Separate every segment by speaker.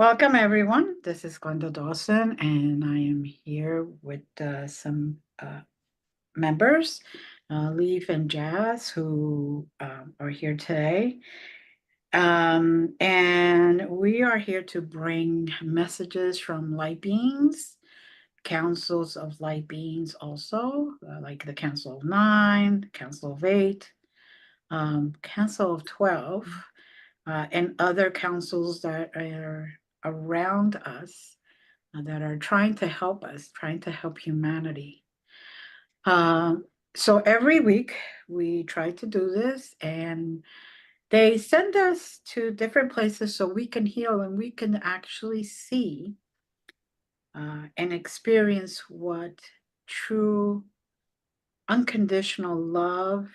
Speaker 1: Welcome, everyone. This is Glenda Dawson, and I am here with some members, Leaf and Jazz, who are here today. And we are here to bring messages from light beings, councils of light beings, also, like the Council of Nine, Council of Eight, Council of 12, and other councils that are around us that are trying to help us, trying to help humanity. So every week we try to do this, and they send us to different places so we can heal and we can actually see and experience what true unconditional love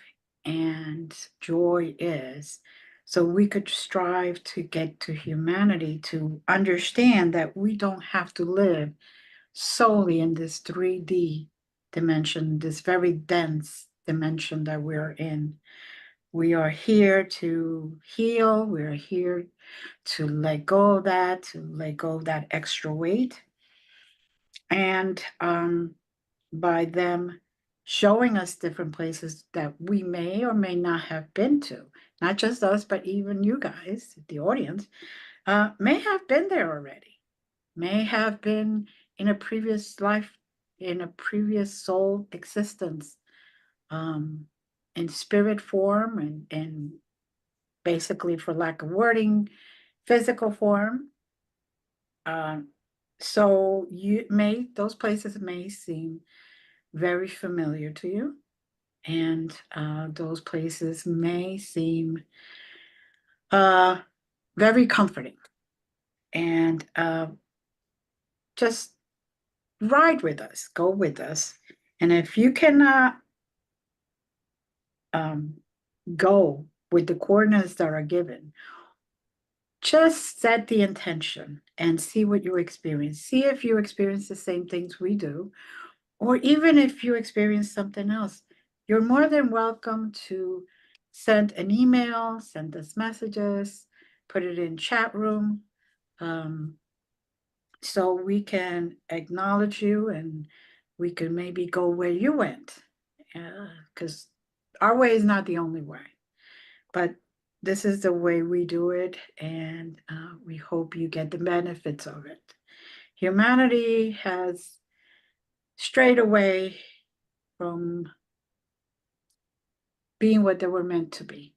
Speaker 1: and joy is. So we could strive to get to humanity to understand that we don't have to live solely in this 3D dimension, this very dense dimension that we're in. We are here to heal. We're here to let go of that, to let go of that extra weight. And by them showing us different places that we may or may not have been to, not just us, but even you guys, the audience, may have been there already, may have been in a previous life, in a previous soul existence, in spirit form and basically, for lack of wording, physical form. So those places may seem very familiar to you, and those places may seem very comforting. And just ride with us, go with us. And if you cannot go with the coordinates that are given, just set the intention and see what you experience. See if you experience the same things we do, or even if you experience something else. You're more than welcome to send an email, send us messages, put it in chat room, so we can acknowledge you and we can maybe go where you went, because our way is not the only way, but this is the way we do it, and we hope you get the benefits of it. Humanity has strayed away from being what they were meant to be,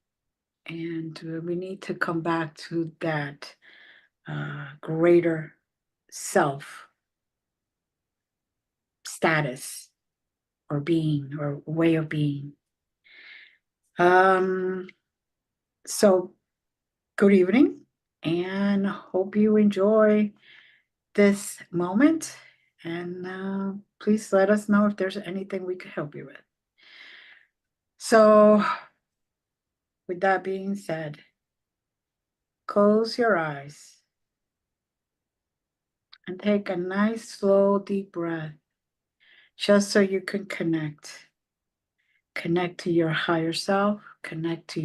Speaker 1: and we need to come back to that greater self status or being or way of being. So good evening, and hope you enjoy this moment, and please let us know if there's anything we could help you with. So with that being said, close your eyes and take a nice slow deep breath, just so you can connect to your higher self, connect to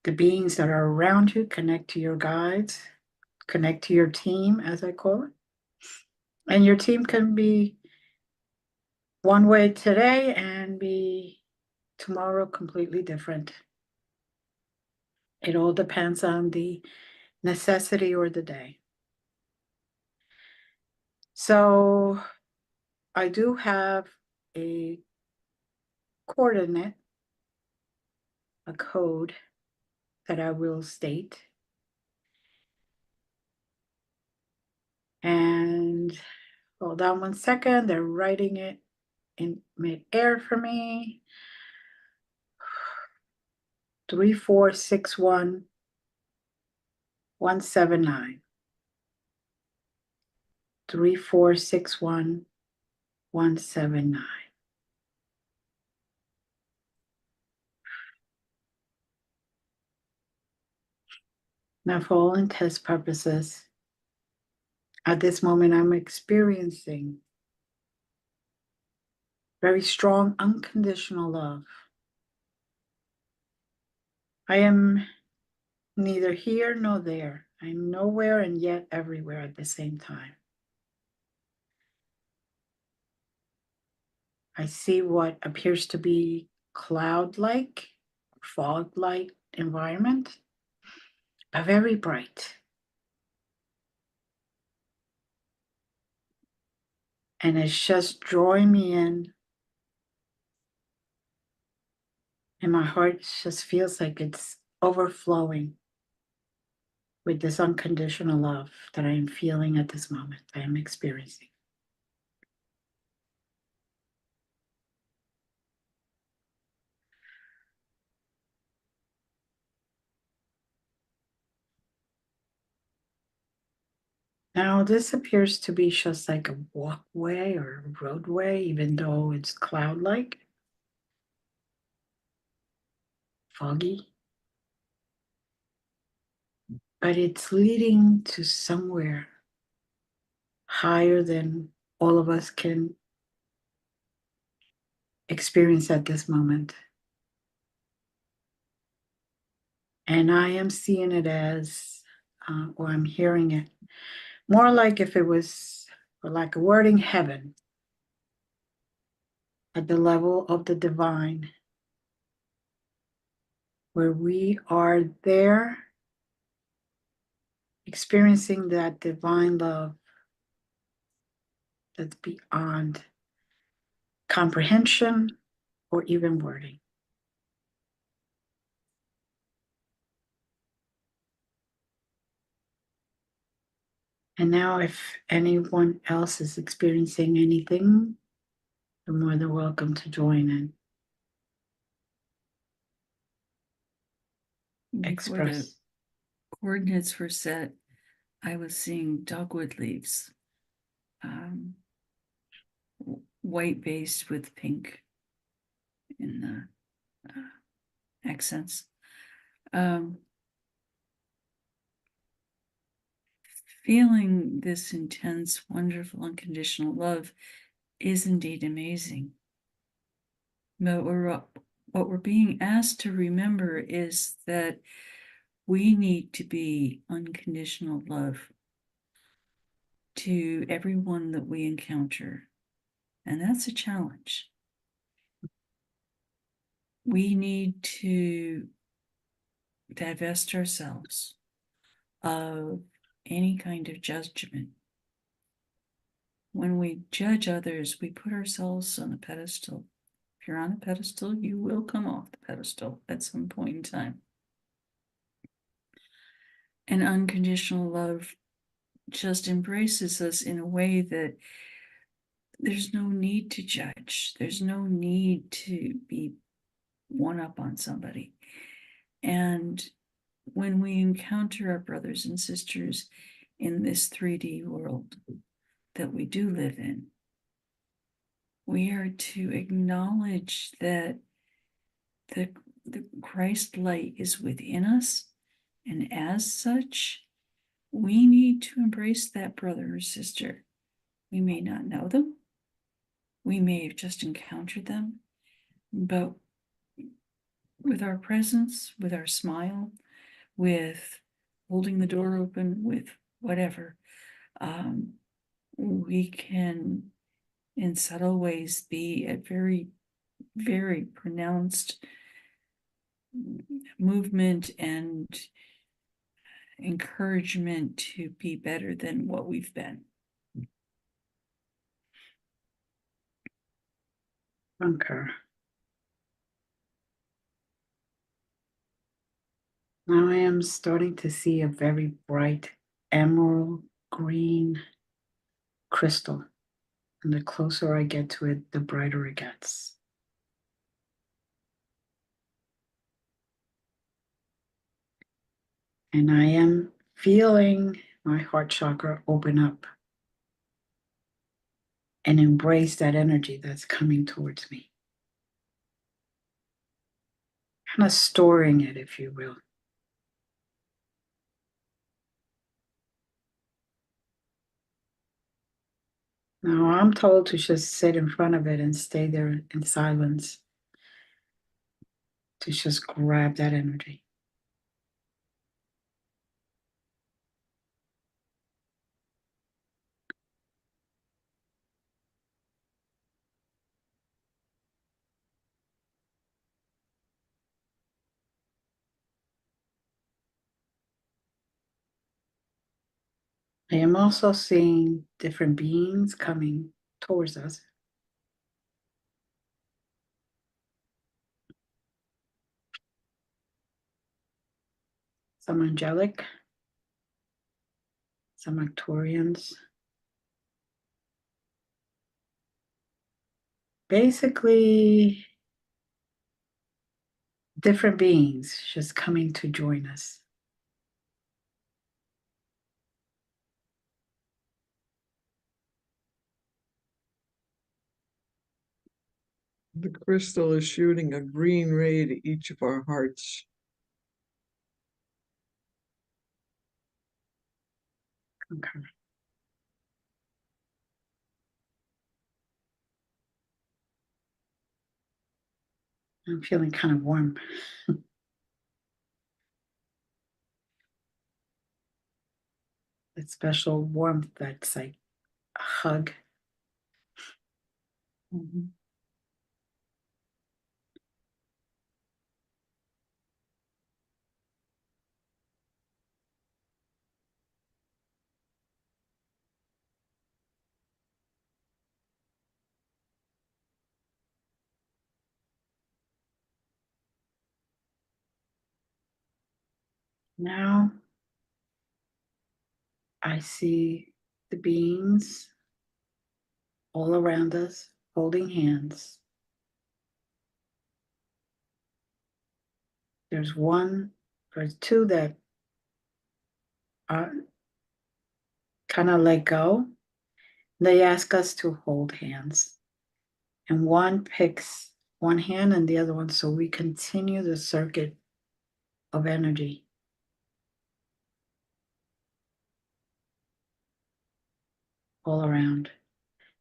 Speaker 1: the beings that are around you, connect to your guides, connect to your team, as I call it. And your team can be one way today and be tomorrow completely different. It all depends on the necessity or the day. So I do have a coordinate, a code that I will state. And hold on one second, they're writing it in mid-air for me. 3461179. 3461179. Now, for all intents purposes, at this moment, I'm experiencing very strong, unconditional love. I am neither here nor there. I'm nowhere and yet everywhere at the same time. I see what appears to be cloud-like, fog-like environment, but very bright. And it's just drawing me in. And my heart just feels like it's overflowing with this unconditional love that I am feeling at this moment, I am experiencing. Now, this appears to be just like a walkway or a roadway, even though it's cloud-like, foggy. But it's leading to somewhere higher than all of us can experience at this moment. And I am seeing it as, or I'm hearing it, more like if it was, or like a wording, heaven, at the level of the divine, where we are there experiencing that divine love that's beyond comprehension or even wording. And now, if anyone else is experiencing anything, you're more than welcome to join in.
Speaker 2: Before the coordinates were set, I was seeing dogwood leaves, white based with pink in the accents. Feeling this intense, wonderful, unconditional love is indeed amazing. But what we're being asked to remember is that we need to be unconditional love to everyone that we encounter. And that's a challenge. We need to divest ourselves of any kind of judgment. When we judge others, we put ourselves on a pedestal. If you're on a pedestal, you will come off the pedestal at some point in time. And unconditional love just embraces us in a way that there's no need to judge. There's no need to be one up on somebody. And when we encounter our brothers and sisters in this 3D world that we do live in, we are to acknowledge that the Christ light is within us, and as such, we need to embrace that brother or sister. We may not know them, we may have just encountered them, but with our presence, with our smile, with holding the door open, with whatever, we can, in subtle ways, be a very, very pronounced movement and encouragement to be better than what we've been.
Speaker 1: Okay. Now I am starting to see a very bright emerald green crystal. And the closer I get to it, the brighter it gets. And I am feeling my heart chakra open up and embrace that energy that's coming towards me. Kind of storing it, if you will. Now I'm told to just sit in front of it and stay there in silence, to just grab that energy. I am also seeing different beings coming towards us. Some angelic, some Arcturians. Basically, different beings just coming to join us.
Speaker 3: The crystal is shooting a green ray to each of our hearts.
Speaker 1: Okay. I'm feeling kind of warm. That special warmth that's like a hug.
Speaker 2: Mhm.
Speaker 1: Now I see the beings all around us holding hands. There's one or two that are kind of let go. They ask us to hold hands, and one picks one hand and the other one, so we continue the circuit of energy all around.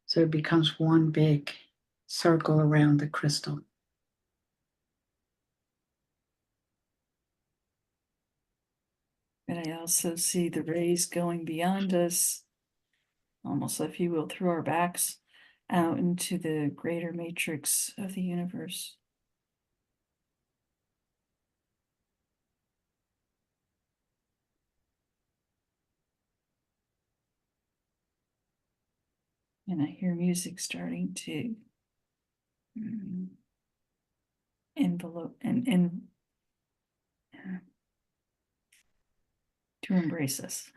Speaker 1: So it becomes one big circle around the crystal.
Speaker 2: And I also see the rays going beyond us, almost if you will, through our backs, out into the greater matrix of the universe. And I hear music starting to envelope and to embrace us.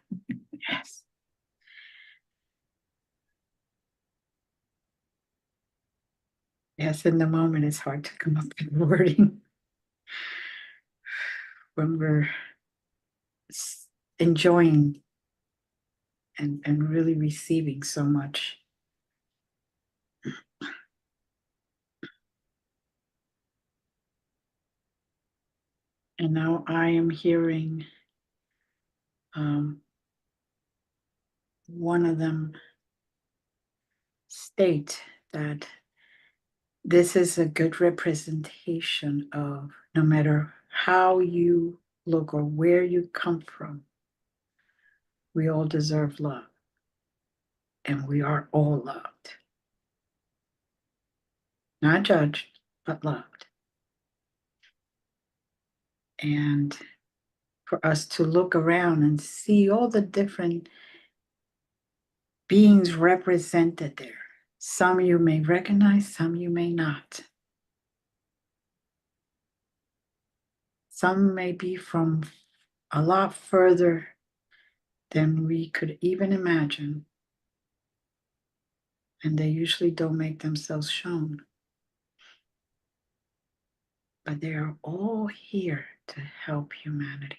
Speaker 1: Yes. Yes, in the moment, it's hard to come up with wording when we're enjoying and really receiving so much. And now I am hearing one of them state that this is a good representation of no matter how you look or where you come from, we all deserve love and we are all loved. Not judged, but loved. And for us to look around and see all the different beings represented there. Some you may recognize, some you may not. Some may be from a lot further than we could even imagine. And they usually don't make themselves shown. But they are all here to help humanity,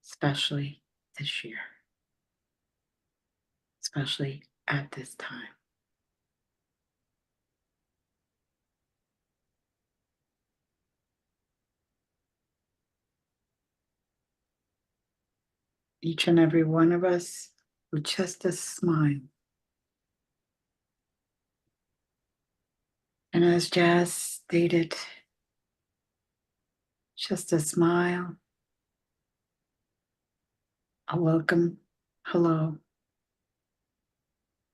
Speaker 1: especially this year, especially at this time. Each and every one of us with just a smile. And as Jazz stated, just a smile, a welcome hello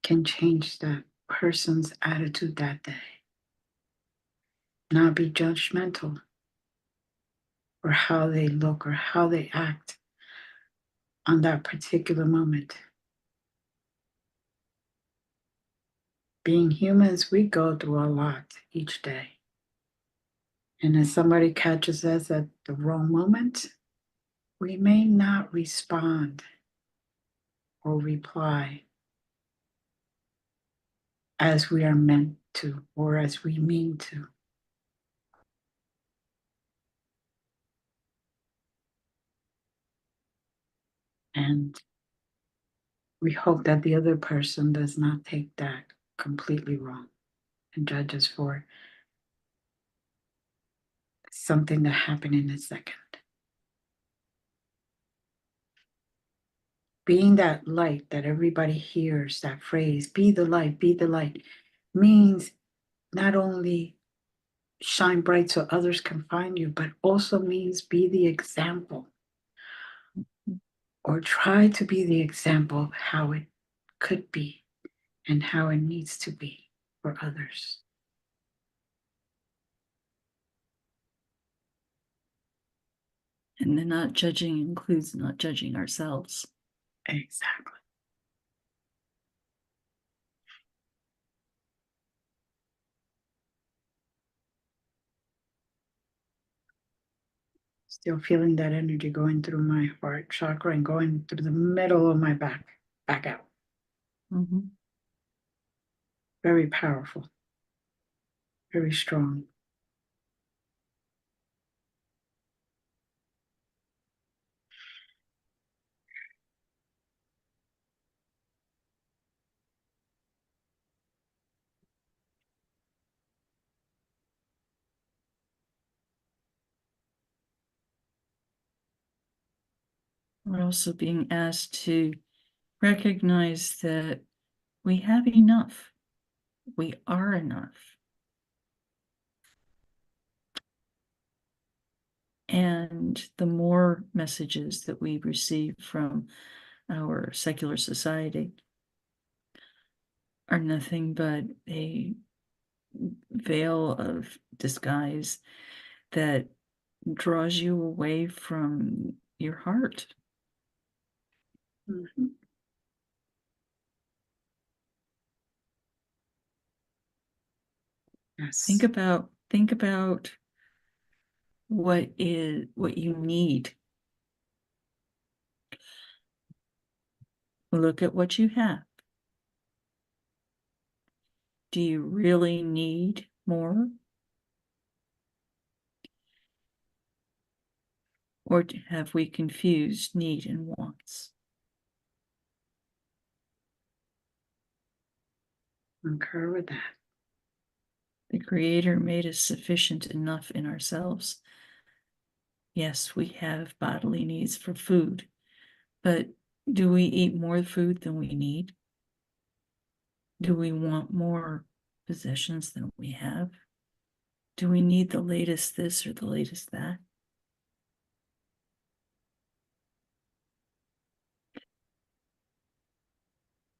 Speaker 1: can change that person's attitude that day. Not be judgmental or how they look or how they act on that particular moment. being humans, we go through a lot each day. And if somebody catches us at the wrong moment, we may not respond or reply as we are meant to or as we mean to. And we hope that the other person does not take that completely wrong and judge us for something that happened in a second. Being that light that everybody hears, that phrase, be the light, means not only shine bright so others can find you, but also means be the example or try to be the example of how it could be and how it needs to be for others.
Speaker 2: And the not judging includes not judging ourselves.
Speaker 1: Exactly. Still feeling that energy going through my heart chakra and going through the middle of my back out.
Speaker 2: Mm-hmm.
Speaker 1: Very powerful, very strong.
Speaker 2: We're also being asked to recognize that we have enough. We are enough. And the more messages that we receive from our secular society are nothing but a veil of disguise that draws you away from your heart.
Speaker 1: Mm-hmm. Yes.
Speaker 2: Think about what you need. Look at what you have. Do you really need more? Or have we confused need and wants?
Speaker 1: Concur with that.
Speaker 2: The Creator made us sufficient enough in ourselves. Yes, we have bodily needs for food, but do we eat more food than we need? Do we want more possessions than we have? Do we need the latest this or the latest that?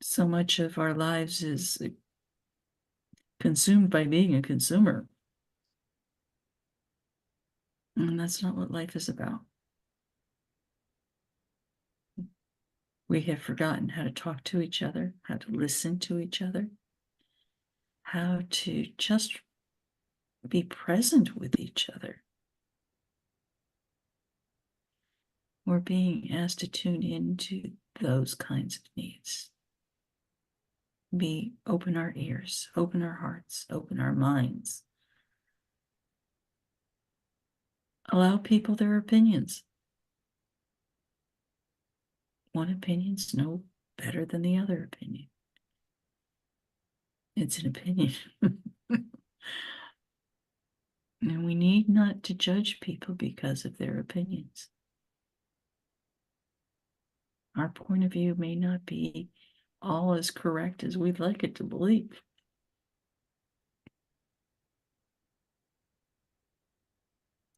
Speaker 2: So much of our lives is consumed by being a consumer. And that's not what life is about. We have forgotten how to talk to each other, how to listen to each other, how to just be present with each other. We're being asked to tune into those kinds of needs. Open our ears, open our hearts, open our minds. Allow people their opinions. One opinion's no better than the other opinion. It's an opinion. And we need not to judge people because of their opinions. Our point of view may not be all as correct as we'd like it to believe.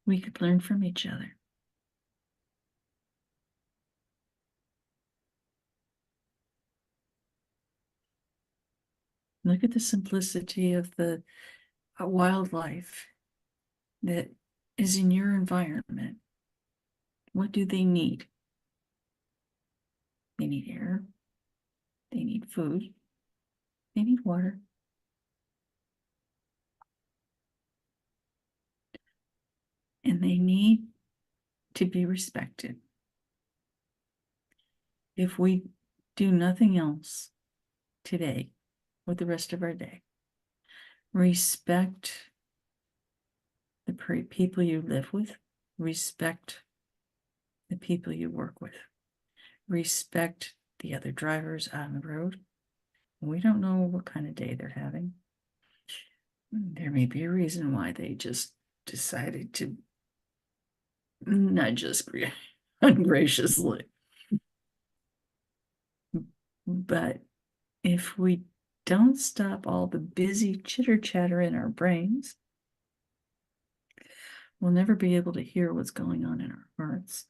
Speaker 2: We could learn from each other. Look at the simplicity of the wildlife that is in your environment. What do they need? They need air. They need food. They need water. and they need to be respected. If we do nothing else today or the rest of our day, respect the people you live with, respect the people you work with, respect the other drivers on the road. We don't know what kind of day they're having. There may be a reason why they just decided to nudge us ungraciously. But if we don't stop all the busy chitter chatter in our brains, we'll never be able to hear what's going on in our hearts.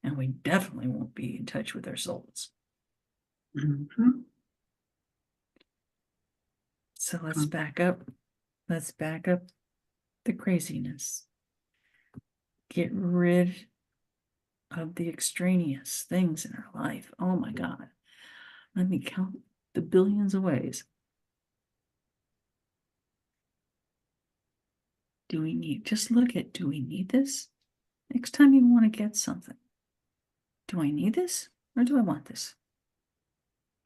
Speaker 2: And we definitely won't be in touch with our souls.
Speaker 1: Mhm.
Speaker 2: So let's back up. Let's back up the craziness. Get rid of the extraneous things in our life. Oh my God. Let me count the billions of ways. Do we need, just look at, do we need this? Next time you want to get something, do I need this or do I want this?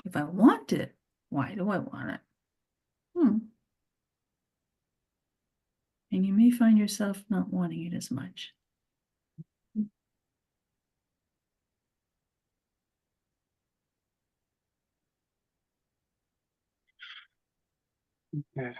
Speaker 2: If I want it, why do I want it? And you may find yourself not wanting it as much.
Speaker 1: Yeah.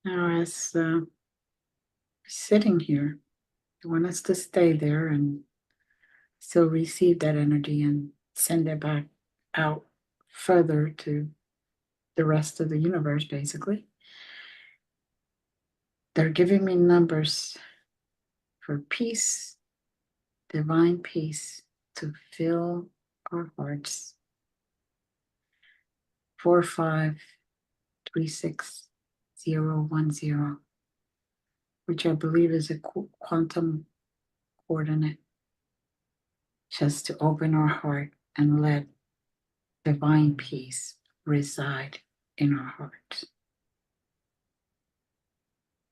Speaker 1: Now, as sitting here, I want us to stay there and still receive that energy and send it back out further to the rest of the universe, basically. They're giving me numbers for peace, divine peace, to fill our hearts. 4536010, which I believe is a quantum coordinate, just to open our heart and let divine peace reside in our hearts,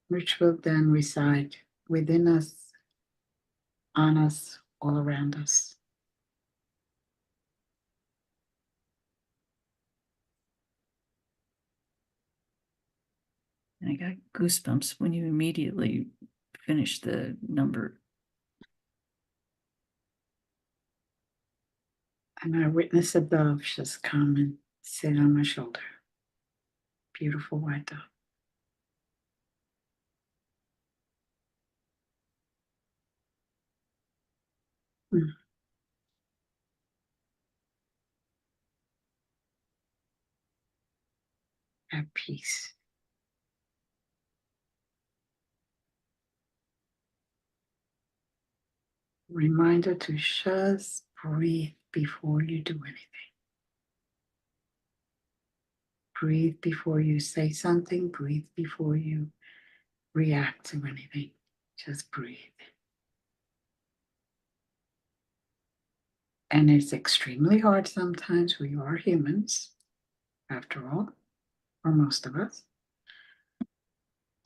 Speaker 1: which will then reside within us, on us, all around us.
Speaker 2: And I got goosebumps when you immediately finish the number.
Speaker 1: And I witness a dove just come and sit on my shoulder. Beautiful white dove. Mm. At peace. Reminder to just breathe before you do anything. Breathe before you say something. Breathe before you react to anything. Just breathe. And it's extremely hard sometimes. We are humans, after all, or most of us.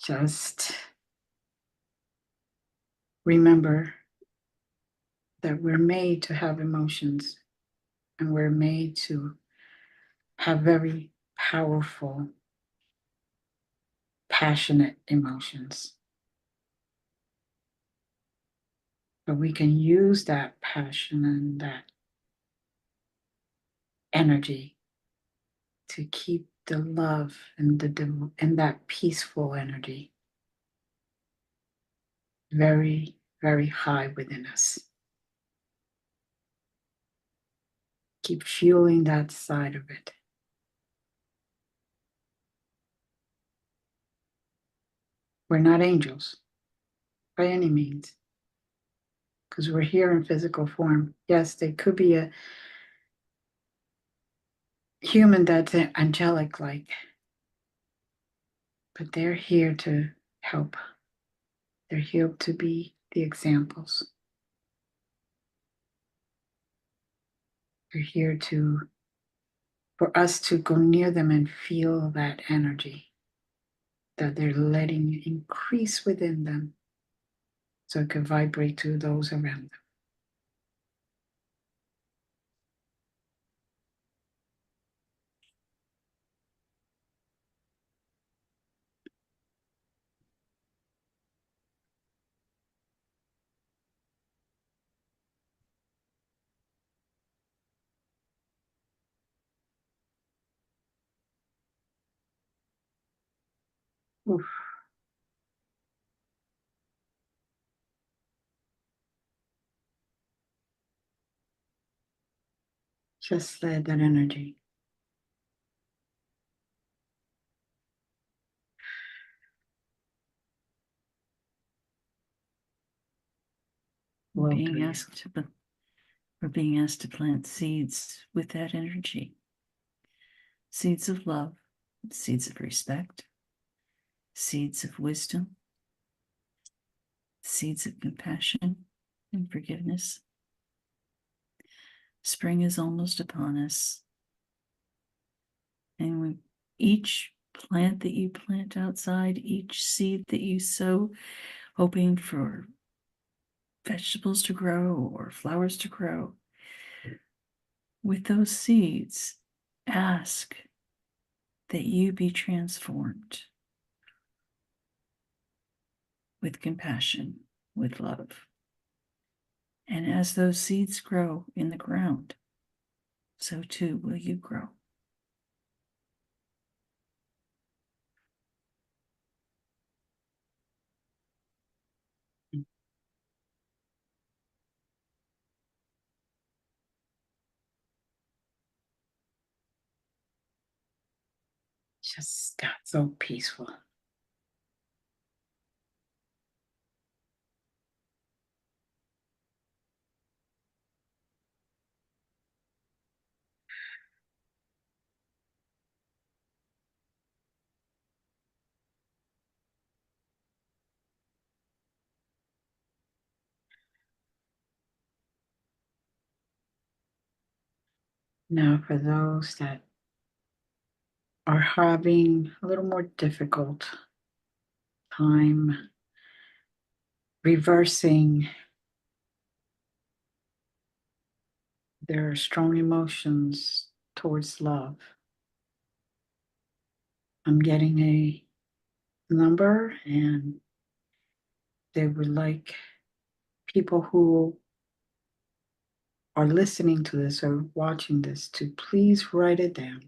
Speaker 1: Just remember that we're made to have emotions, and we're made to have very powerful, passionate emotions. But we can use that passion and that energy to keep the love and that peaceful energy very, very high within us. Keep fueling that side of it. We're not angels by any means, because we're here in physical form. Yes, they could be a human that's angelic like, but they're here to help. They're here to be the examples. We're here for us to go near them and feel that energy that they're letting increase within them so it can vibrate to those around them. Oof. Just let that energy.
Speaker 2: We're
Speaker 1: Well,
Speaker 2: being asked to plant seeds with that energy. Seeds of love, seeds of respect, seeds of wisdom, seeds of compassion and forgiveness. Spring is almost upon us. And when each plant that you plant outside, each seed that you sow, hoping for vegetables to grow or flowers to grow, with those seeds, ask that you be transformed with compassion, with love. And as those seeds grow in the ground, so too will you grow.
Speaker 1: Just got so peaceful. Now, for those that are having a little more difficult time reversing their strong emotions towards love, I'm getting a number, and they would like people who are listening to this or watching this to please write it down.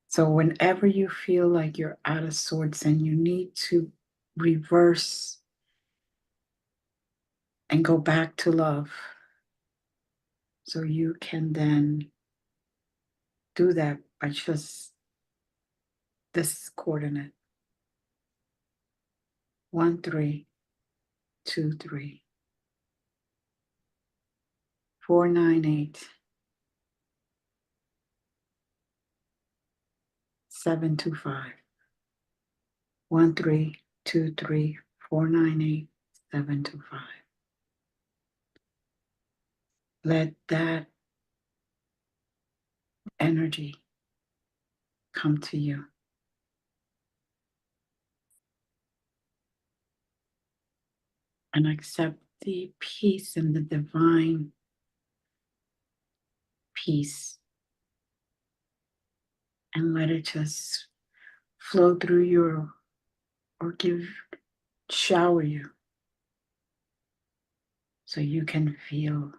Speaker 1: So whenever you feel like you're out of sorts and you need to reverse and go back to love, so you can then do that by just this coordinate: 1323 498 725. 1323 498 725. Let that energy come to you. And accept the peace and the divine peace. And let it just flow through you or shower you so you can feel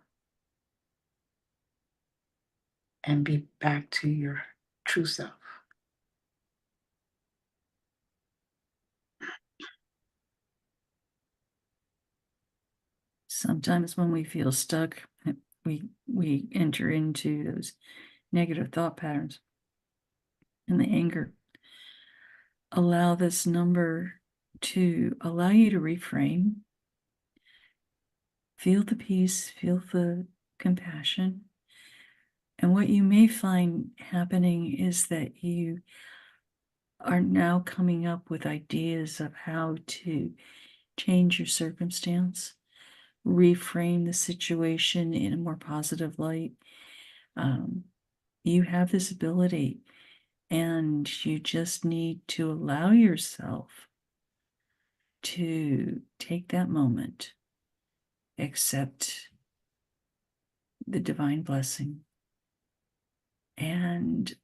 Speaker 1: and be back to your true self.
Speaker 2: Sometimes when we feel stuck, we enter into those negative thought patterns and the anger. Allow this number to allow you to reframe. Feel the peace, feel the compassion. And what you may find happening is that you are now coming up with ideas of how to change your circumstance, reframe the situation in a more positive light. You have this ability, and you just need to allow yourself to take that moment, accept the divine blessing, and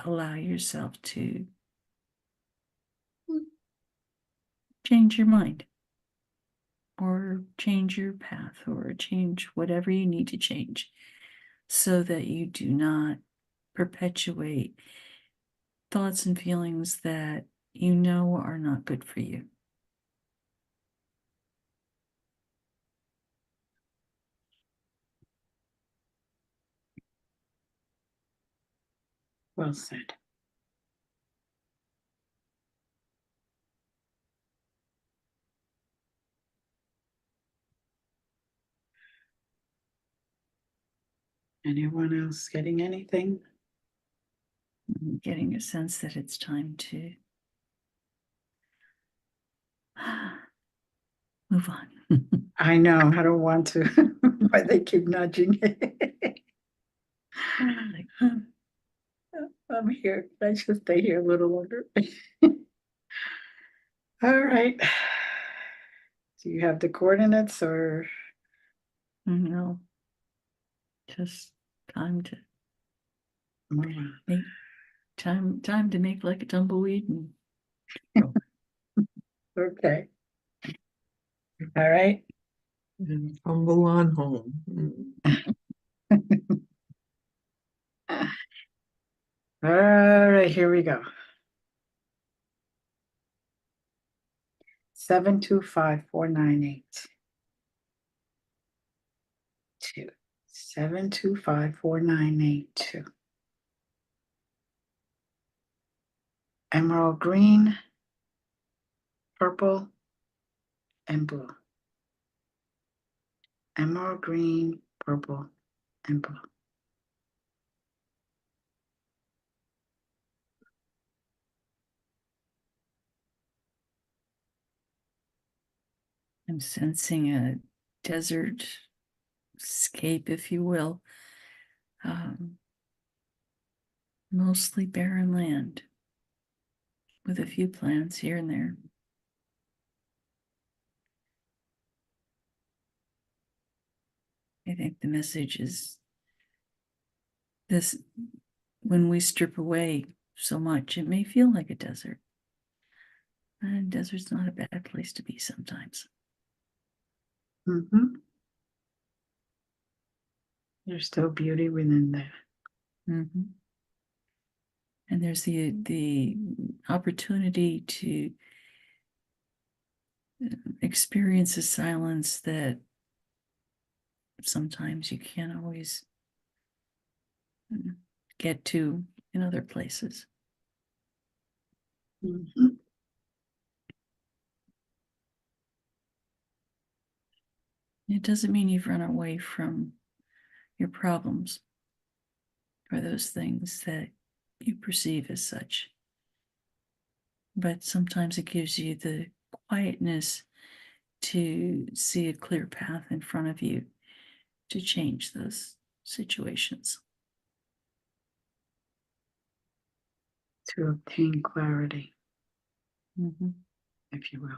Speaker 2: allow yourself to change your mind or change your path or change whatever you need to change so that you do not perpetuate thoughts and feelings that you know are not good for you.
Speaker 1: Well said. Anyone else getting anything?
Speaker 2: I'm getting a sense that it's time to move on.
Speaker 1: I know, I don't want to, but they keep nudging. I'm here. I should stay here a little longer. All right. Do you have the coordinates or?
Speaker 2: No, just time to
Speaker 1: Move on?
Speaker 2: make time to make like a tumbleweed and go.
Speaker 1: Okay. All right.
Speaker 3: And tumble on home.
Speaker 1: All right, here we go. 7254982. 7254982. Emerald green, purple, and blue. Emerald green, purple, and blue.
Speaker 2: I'm sensing a desert scape, if you will. Mostly barren land with a few plants here and there. I think the message is this: when we strip away so much, it may feel like a desert. And desert's not a bad place to be sometimes.
Speaker 1: Mm-hmm. There's still beauty within that.
Speaker 2: Mm-hmm. And there's the opportunity to experience a silence that sometimes you can't always get to in other places.
Speaker 1: Mm-hmm.
Speaker 2: It doesn't mean you've run away from your problems or those things that you perceive as such. But sometimes it gives you the quietness to see a clear path in front of you to change those situations.
Speaker 1: To obtain clarity,
Speaker 2: Mm-hmm.
Speaker 1: if you will.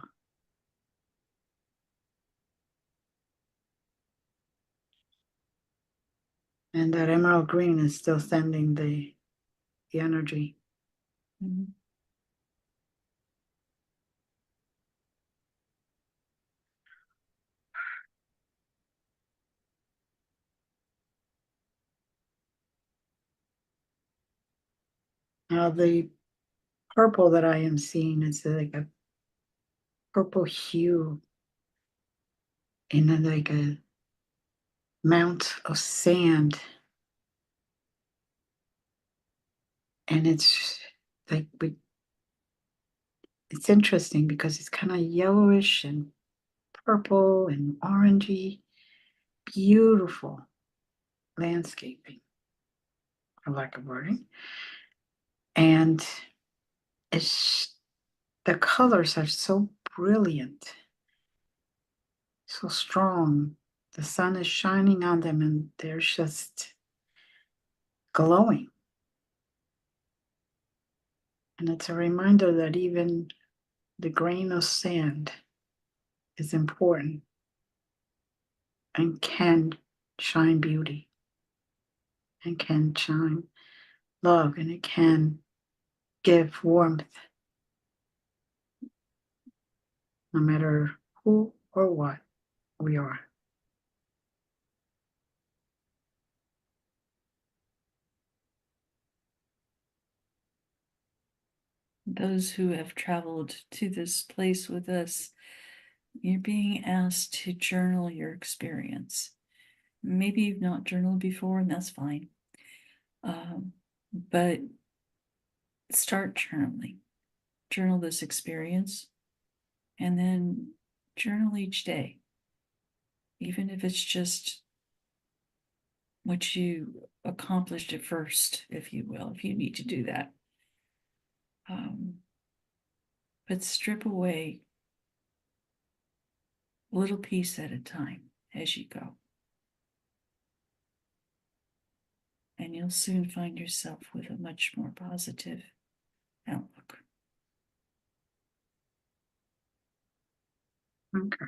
Speaker 1: And that emerald green is still sending the energy.
Speaker 2: Mm-hmm.
Speaker 1: Now the purple that I am seeing is like a purple hue in like a mount of sand. And it's like it's interesting because it's kind of yellowish and purple and orangey. Beautiful landscaping, for lack of wording. And it's the colors are so brilliant, so strong. The sun is shining on them and they're just glowing. And it's a reminder that even the grain of sand is important and can shine beauty and can shine love, and it can give warmth no matter who or what we are.
Speaker 2: Those who have traveled to this place with us, you're being asked to journal your experience. Maybe you've not journaled before, and that's fine. But start journaling. Journal this experience, and then journal each day. Even if it's just what you accomplished at first, if you will, if you need to do that. But strip away a little piece at a time as you go. And you'll soon find yourself with a much more positive outlook.
Speaker 1: Okay.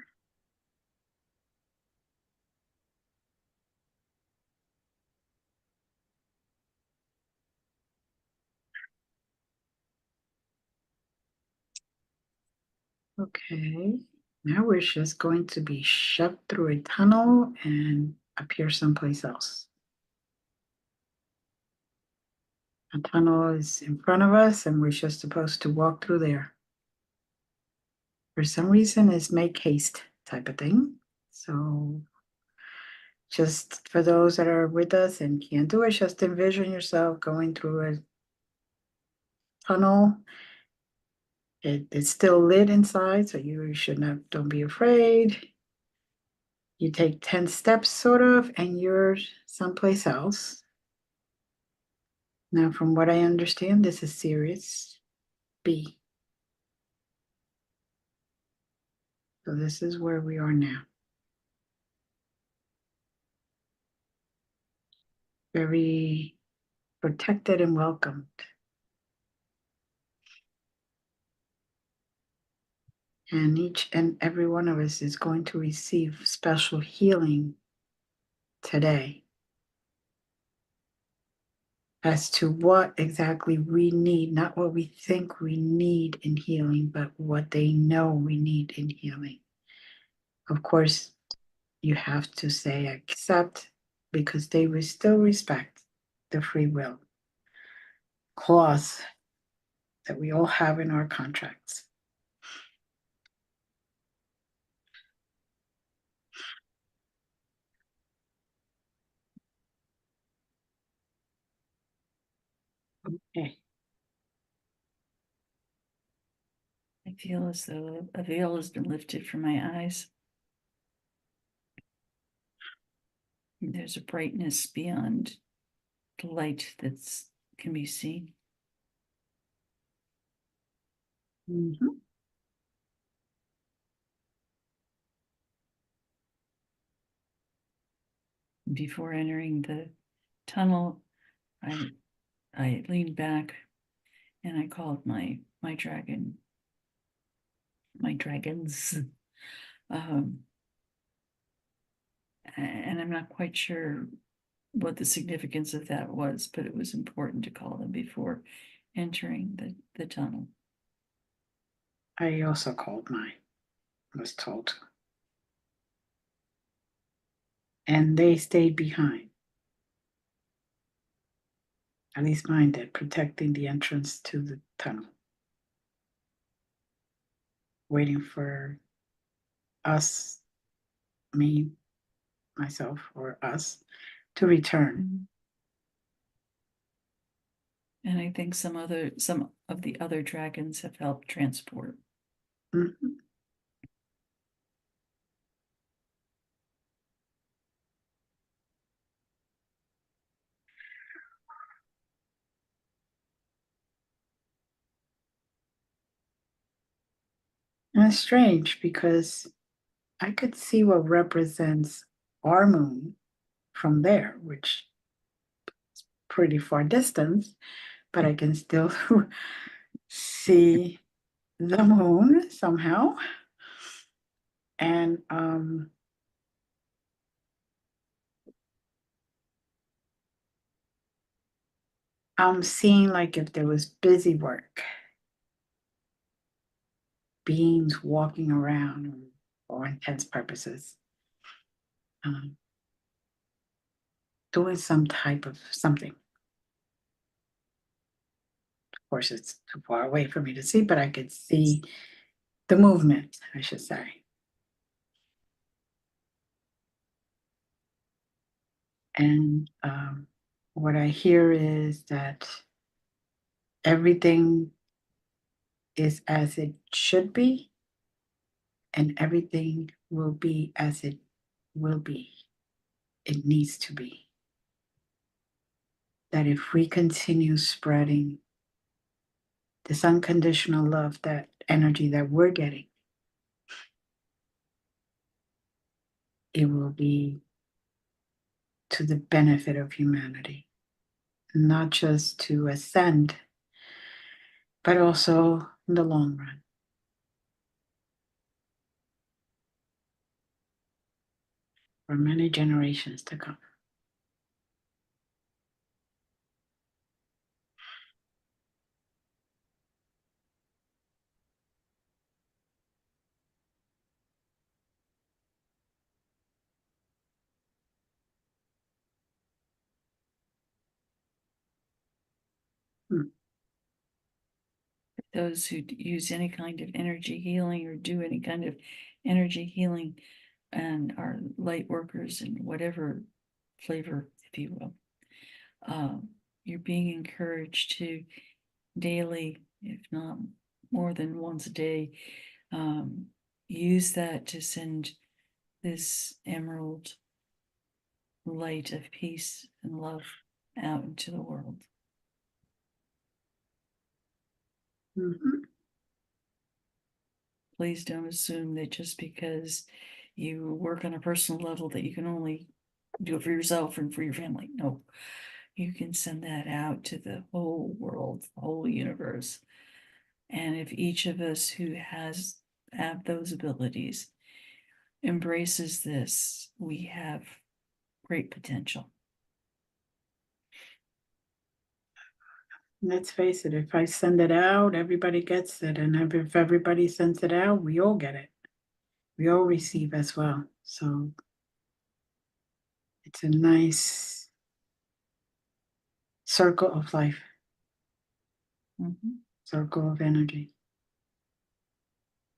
Speaker 1: Okay. Now we're just going to be shoved through a tunnel and appear someplace else. A tunnel is in front of us and we're just supposed to walk through there. For some reason, it's make haste type of thing. So just for those that are with us and can't do it, just envision yourself going through a tunnel. It's still lit inside, so you should not, don't be afraid. You take 10 steps sort of, and you're someplace else. Now, from what I understand, this is Series B. So this is where we are now. Very protected and welcomed. And each and every one of us is going to receive special healing today as to what exactly we need, not what we think we need in healing, but what they know we need in healing. Of course, you have to say accept, because they will still respect the free will clause that we all have in our contracts. Okay.
Speaker 2: I feel as though a veil has been lifted from my eyes. There's a brightness beyond the light that can be seen.
Speaker 1: Mhm.
Speaker 2: Before entering the tunnel, I leaned back and I called my dragons. And I'm not quite sure what the significance of that was, but it was important to call them before entering the tunnel.
Speaker 1: I also called mine, was told to. And they stayed behind. At least mine did, protecting the entrance to the tunnel, waiting for us, me, myself, or us to return.
Speaker 2: And I think some of the other dragons have helped transport.
Speaker 1: Mhm. And it's strange because I could see what represents our moon from there, which is pretty far distance, but I can still see the moon somehow. And I'm seeing like if there was busy work, beings walking around for intents purposes, doing some type of something. Of course, it's too far away for me to see, but I could see the movement, I should say. And what I hear is that everything is as it should be, and everything will be as it will be. It needs to be. That if we continue spreading this unconditional love, that energy that we're getting, it will be to the benefit of humanity, not just to ascend, but also in the long run. For many generations to come.
Speaker 2: Those who use any kind of energy healing or do any kind of energy healing and are light workers in whatever flavor, if you will, you're being encouraged to daily, if not more than once a day, use that to send this emerald light of peace and love out into the world.
Speaker 1: Mm-hmm.
Speaker 2: Please don't assume that just because you work on a personal level that you can only do it for yourself and for your family. No, you can send that out to the whole world, the whole universe. And if each of us who have those abilities embraces this, we have great potential.
Speaker 1: Let's face it, if I send it out, everybody gets it. And if everybody sends it out, we all get it. We all receive as well. So it's a nice circle of life, circle of energy.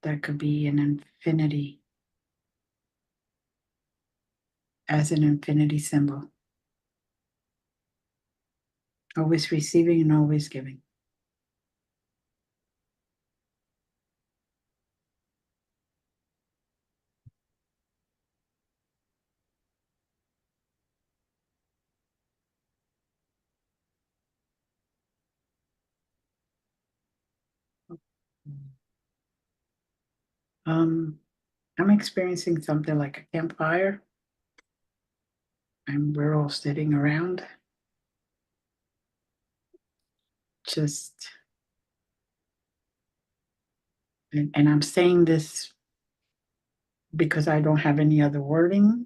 Speaker 1: That could be an infinity as an infinity symbol. Always receiving and always giving. I'm experiencing something like a campfire, and we're all sitting around, just, and I'm saying this because I don't have any other wording.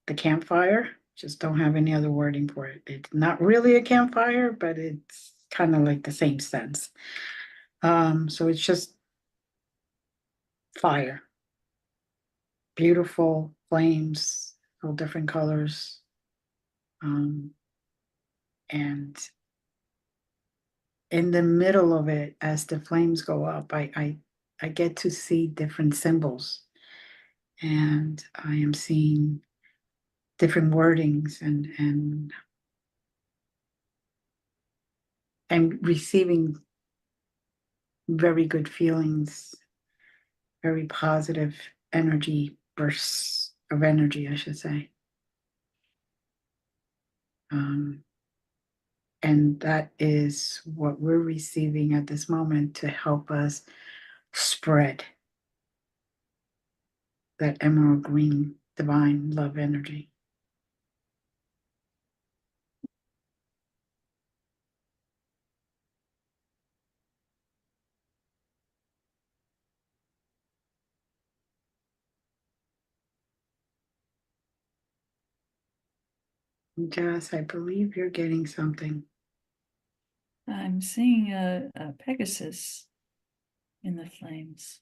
Speaker 1: The campfire, just don't have any other wording for it. It's not really a campfire, but it's kind of like the same sense. So it's just fire, beautiful flames, all different colors. And in the middle of it, as the flames go up, I get to see different symbols, and I am seeing different wordings and receiving very good feelings, very positive energy, bursts of energy, I should say. And that is what we're receiving at this moment to help us spread that emerald green divine love energy. Jess, I believe you're getting something.
Speaker 2: I'm seeing a Pegasus in the flames.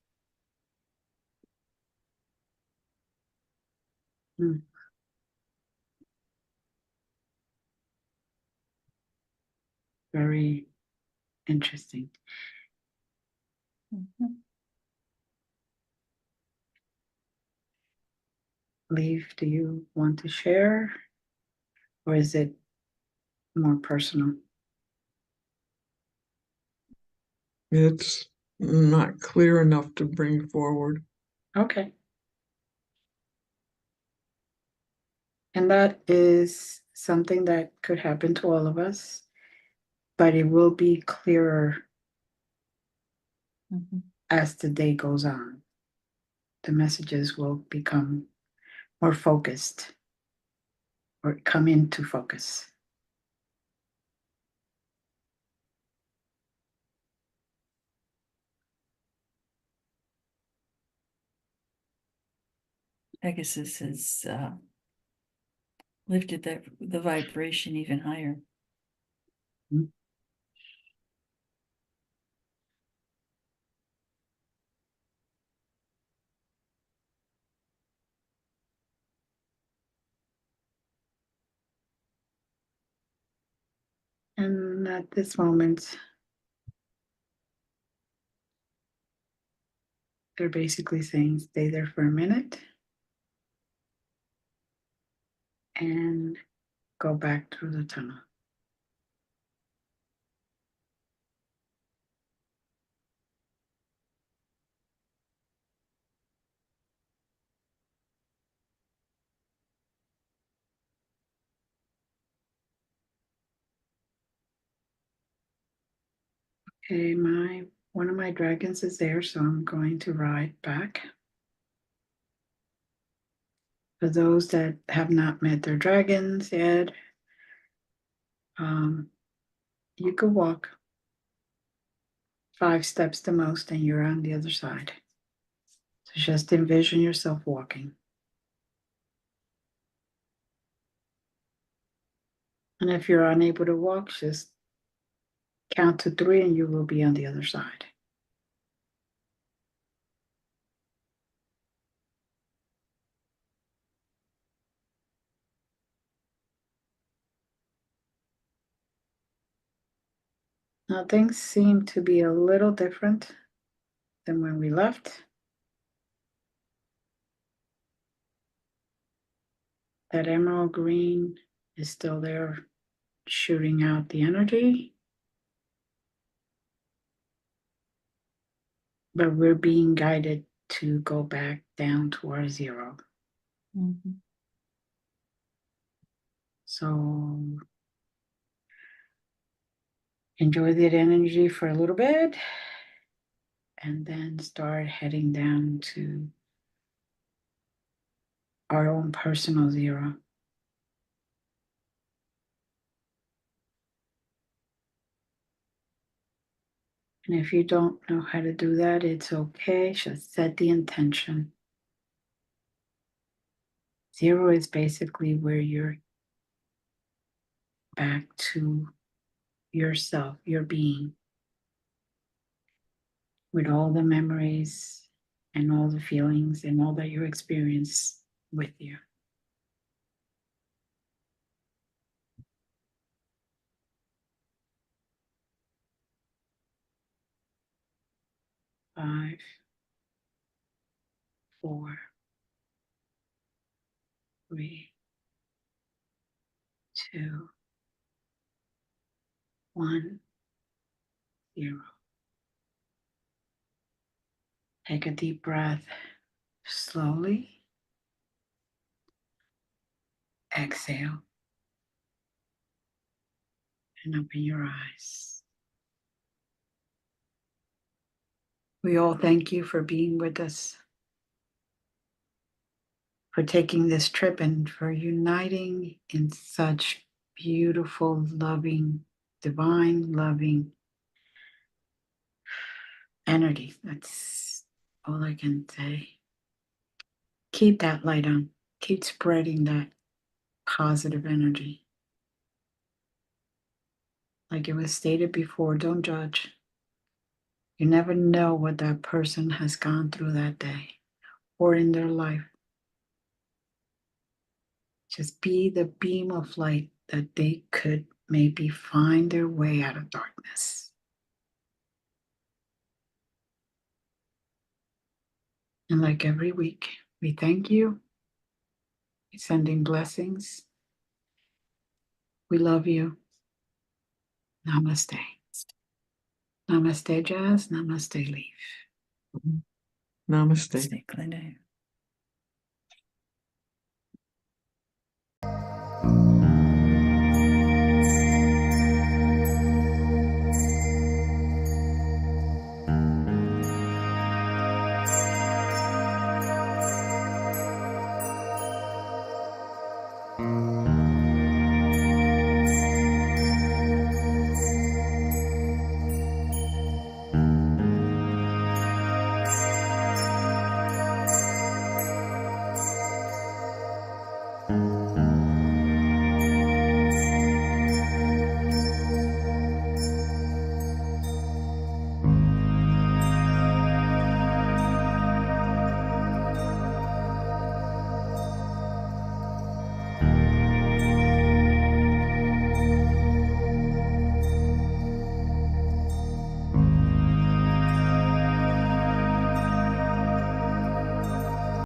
Speaker 1: Very interesting.
Speaker 2: Mhm.
Speaker 1: Leaf, do you want to share? Or is it more personal?
Speaker 3: It's not clear enough to bring forward.
Speaker 1: Okay. And that is something that could happen to all of us, but it will be clearer
Speaker 2: Mhm.
Speaker 1: as the day goes on. The messages will become more focused or come into focus.
Speaker 2: Pegasus has lifted the vibration even higher.
Speaker 1: And at this moment, they're basically saying stay there for a minute and go back through the tunnel. Okay, one of my dragons is there, so I'm going to ride back. For those that have not met their dragons yet, you could walk 5 steps the most and you're on the other side. So just envision yourself walking. And if you're unable to walk, just count to 3 and you will be on the other side. Now things seem to be a little different than when we left. That emerald green is still there shooting out the energy. But we're being guided to go back down to our 0.
Speaker 2: Mhm.
Speaker 1: So enjoy that energy for a little bit and then start heading down to our own personal 0. And if you don't know how to do that, it's okay. Just set the intention. 0 is basically where you're back to yourself, your being, with all the memories and all the feelings and all that you experience with you. 5, 4, 3, 2, 1, 0. Take a deep breath slowly. Exhale and open your eyes. We all thank you for being with us. for taking this trip and for uniting in such beautiful, loving, divine, loving energy. That's all I can say. Keep that light on. Keep spreading that positive energy. Like it was stated before, don't judge. You never know what that person has gone through that day or in their life. Just be the beam of light that they could maybe find their way out of darkness. And like every week, we thank you. We're sending blessings. We love you. Namaste. Namaste, Jazz. Namaste, Leaf.
Speaker 3: Namaste.
Speaker 2: Say, Glenda.